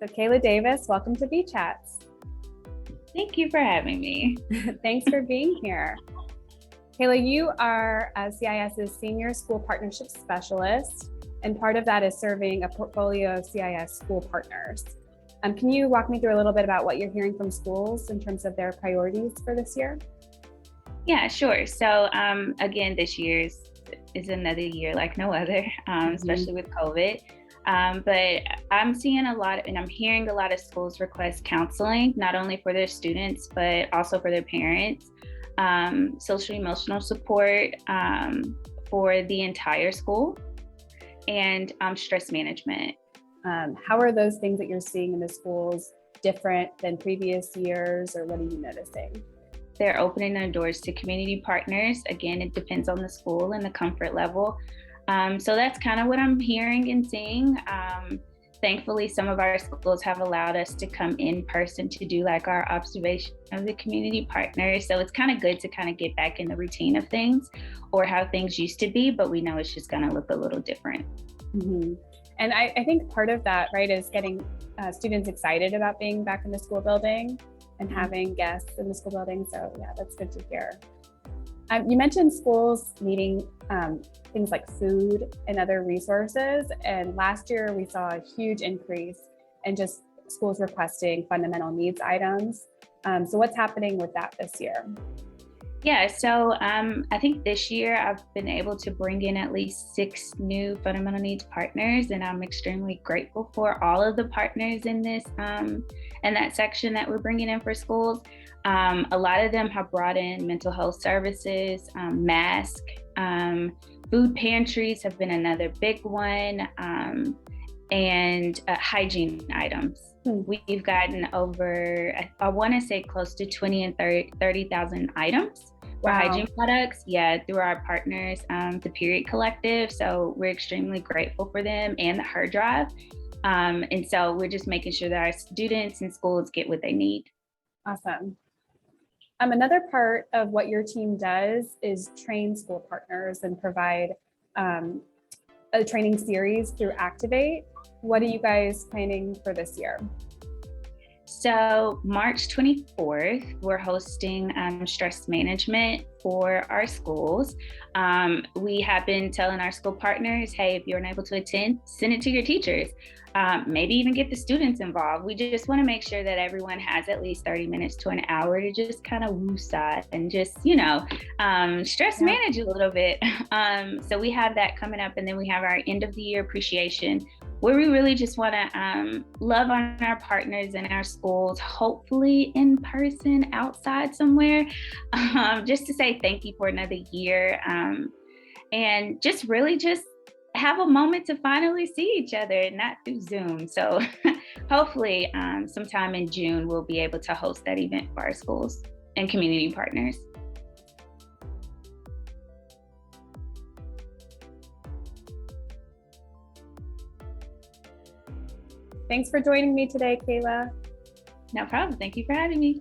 So Kaila Davis, welcome to B Chats. Thank you for having me. Thanks for being here. Kaila, you are CIS's Senior School Partnership Specialist, and part of that is serving a portfolio of CIS school partners. Can you walk me through a little bit about what you're hearing from schools in terms of their priorities for this year? Yeah, sure. So again, this year is another year like no other, especially with COVID. But I'm seeing and I'm hearing a lot of schools request counseling, not only for their students, but also for their parents, social emotional support for the entire school, and stress management. How are those things that you're seeing in the schools different than previous years, or what are you noticing? They're opening their doors to community partners. Again, it depends on the school and the comfort level. So that's kind of what I'm hearing and seeing. Thankfully, some of our schools have allowed us to come in person to do like our observation of the community partners. So it's kind of good to kind of get back in the routine of things or how things used to be, but we know it's just going to look a little different. Mm-hmm. And I think part of that, right, is getting students excited about being back in the school building and having guests in the school building. So yeah, that's good to hear. You mentioned schools needing things like food and other resources. And last year we saw a huge increase in just schools requesting fundamental needs items. So what's happening with that this year? Yeah, so I think this year I've been able to bring in at least 6 new fundamental needs partners, and I'm extremely grateful for all of the partners in this in that section that we're bringing in for schools. A lot of them have brought in mental health services, masks, food pantries have been another big one, and hygiene items. We've gotten over, I want to say close to 20 and 30,000 items for hygiene products. Yeah, through our partners, the Period Collective. So we're extremely grateful for them and the Her Drive. And so we're just making sure that our students and schools get what they need. Awesome. Another part of what your team does is train school partners and provide a training series through Activate. What are you guys planning for this year? So March 24th, we're hosting stress management for our schools. We have been telling our school partners, hey, if you're unable to attend, send it to your teachers. Maybe even get the students involved. We just want to make sure that everyone has at least 30 minutes to an hour to just kind of woosah and just, stress manage a little bit. So we have that coming up, and then we have our end of the year appreciation, where we really just want to love on our partners in our schools, hopefully in person outside somewhere, just to say thank you for another year, and just really just have a moment to finally see each other and not through Zoom. So hopefully sometime in June, we'll be able to host that event for our schools and community partners. Thanks for joining me today, Kaila. No problem. Thank you for having me.